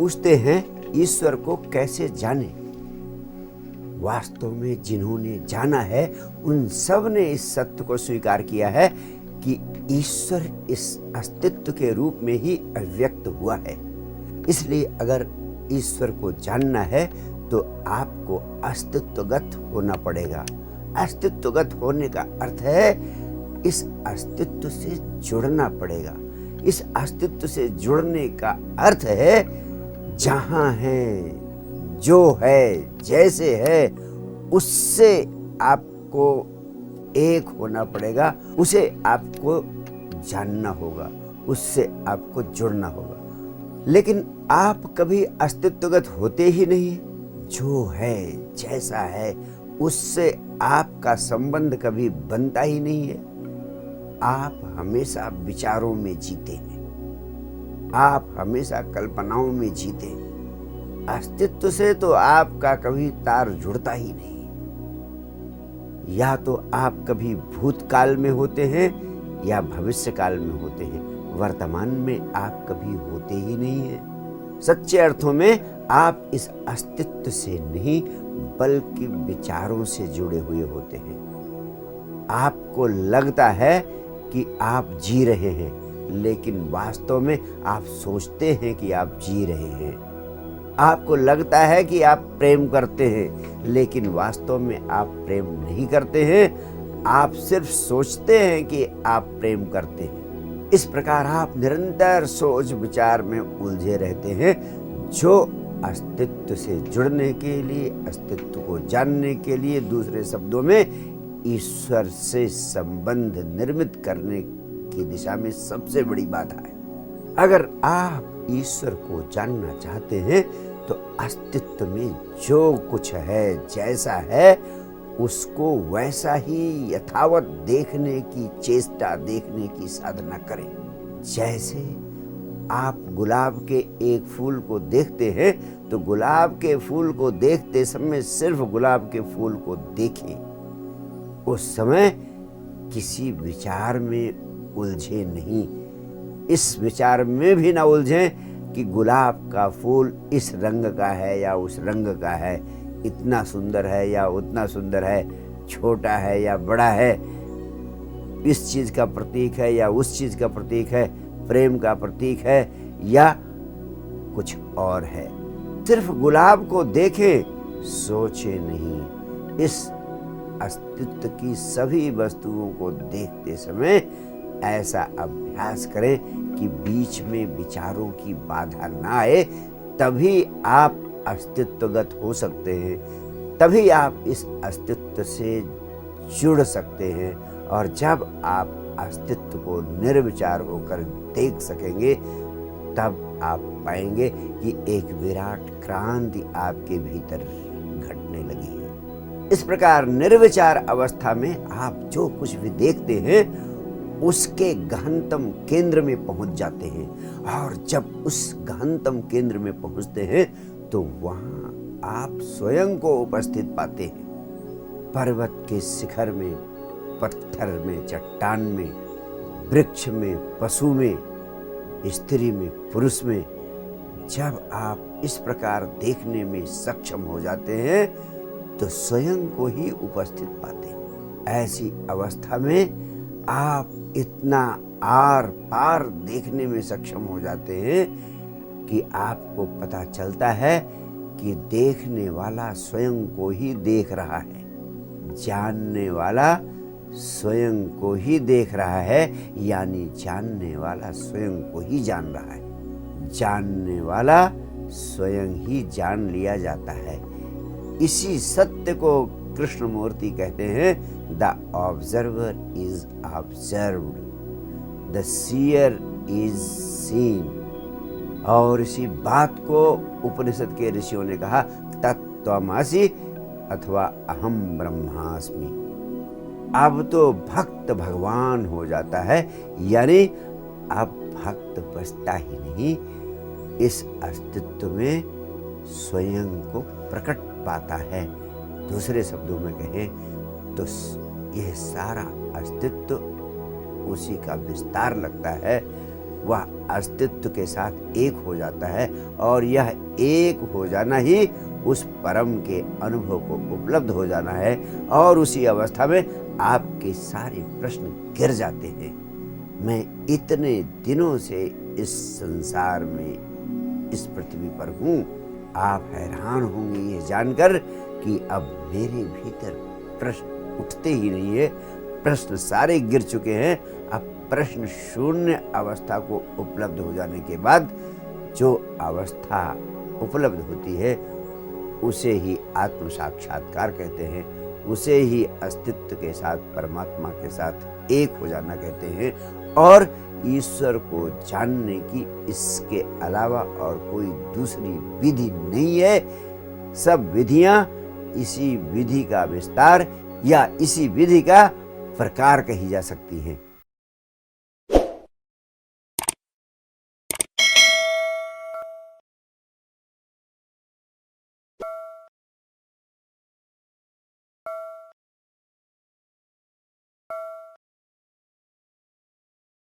पूछते हैं ईश्वर को कैसे जाने। वास्तव में जिन्होंने जाना है उन सब ने इस सत्य को स्वीकार किया है कि ईश्वर इस अस्तित्व के रूप में ही अव्यक्त हुआ है। इसलिए अगर ईश्वर को जानना है तो आपको अस्तित्वगत होना पड़ेगा। अस्तित्वगत होने का अर्थ है इस अस्तित्व से जुड़ना पड़ेगा। इस अस्तित्व से जुड़ने का अर्थ है जहां है, जो है, जैसे है, उससे आपको एक होना पड़ेगा, उसे आपको जानना होगा, उससे आपको जुड़ना होगा। लेकिन आप कभी अस्तित्वगत होते ही नहीं। जो है, जैसा है, उससे आपका संबंध कभी बनता ही नहीं है। आप हमेशा विचारों में जीते हैं, आप हमेशा कल्पनाओं में जीते हैं। अस्तित्व से तो आपका कभी तार जुड़ता ही नहीं। या तो आप कभी भूतकाल में होते हैं या भविष्य काल में होते हैं, वर्तमान में आप कभी होते ही नहीं हैं। सच्चे अर्थों में आप इस अस्तित्व से नहीं बल्कि विचारों से जुड़े हुए होते हैं। आपको लगता है कि आप जी रहे हैं, लेकिन वास्तव में आप सोचते हैं कि आप जी रहे हैं। आपको लगता है कि आप प्रेम करते हैं, लेकिन वास्तव में आप प्रेम नहीं करते हैं। आप सिर्फ सोचते हैं कि आप प्रेम करते हैं। इस प्रकार आप निरंतर सोच विचार में उलझे रहते हैं, जो अस्तित्व से जुड़ने के लिए, अस्तित्व को जानने के लिए, दूसरे शब्दों में ईश्वर से संबंध निर्मित करने की दिशा में सबसे बड़ी बाधा है। अगर आप ईश्वर को जानना चाहते हैं तो अस्तित्व में जो कुछ है, जैसा है, उसको वैसा ही यथावत देखने की चेष्टा, देखने की साधना करें। जैसे आप गुलाब के एक फूल को देखते हैं तो गुलाब के फूल को देखते समय सिर्फ गुलाब के फूल को देखें। उस समय किसी विचार में उलझे नहीं। इस विचार में भी ना उलझें कि गुलाब का फूल इस रंग का है या उस रंग का है, इतना सुंदर है या उतना सुंदर है, छोटा है या बड़ा है, इस चीज का प्रतीक है या उस चीज का प्रतीक है, प्रेम का प्रतीक है या कुछ और है। सिर्फ गुलाब को देखें, सोचे नहीं। इस अस्तित्व की सभी वस्तुओं को देखते समय ऐसा अभ्यास करें कि बीच में विचारों की बाधा ना आए, तभी आप अस्तित्वगत हो सकते हैं, तभी आप इस अस्तित्व से जुड़ सकते हैं। और जब आप अस्तित्व को निर्विचार होकर देख सकेंगे, तब आप पाएंगे कि एक विराट क्रांति आपके भीतर घटने लगी है। इस प्रकार निर्विचार अवस्था में आप जो कुछ भी देखते हैं उसके गहनतम केंद्र में पहुंच जाते हैं। और जब उस गहनतम केंद्र में पहुंचते हैं तो वहां आप स्वयं को उपस्थित पाते हैं। पर्वत के शिखर में, पत्थर में, चट्टान में, वृक्ष में, पशु में, स्त्री में, पुरुष में, जब आप इस प्रकार देखने में सक्षम हो जाते हैं तो स्वयं को ही उपस्थित पाते हैं। ऐसी अवस्था में आप इतना आर पार देखने में सक्षम हो जाते हैं कि आपको पता चलता है कि देखने वाला स्वयं को ही देख रहा है, जानने वाला स्वयं को ही देख रहा है, यानी जानने वाला स्वयं को ही जान रहा है, जानने वाला स्वयं ही जान लिया जाता है। इसी सत्य को कृष्णमूर्ति कहते हैं, the observer is observed, the seer is seen. और इसी बात को उपनिषद के ऋषियों ने कहा, तत्त्वमसि अथवा अहम ब्रह्मास्मि। अब तो भक्त भगवान हो जाता है, यानी अब भक्त बचता ही नहीं, इस अस्तित्व में स्वयं को प्रकट पाता है। दूसरे शब्दों में कहें तो यह सारा अस्तित्व उसी का विस्तार लगता है। वह अस्तित्व के साथ एक हो जाता है और यह एक हो जाना ही उस परम के अनुभव को उपलब्ध हो जाना है और उसी अवस्था में आपके सारे प्रश्न गिर जाते हैं। मैं इतने दिनों से इस संसार में इस पृथ्वी पर हूँ। आप हैरान होंगे ये जानकर कि अब मेरे भीतर प्रश्न उठते ही नहीं है। प्रश्न सारे गिर चुके हैं। अब प्रश्न शून्य अवस्था को उपलब्ध हो जाने के बाद जो अवस्था उपलब्ध होती है उसे ही आत्म साक्षात्कार कहते हैं, उसे ही अस्तित्व के साथ परमात्मा के साथ एक हो जाना कहते हैं। और ईश्वर को जानने की इसके अलावा और कोई दूसरी विधि नहीं है। सब विधियां इसी विधि का विस्तार या इसी विधि का प्रकार कही जा सकती हैं।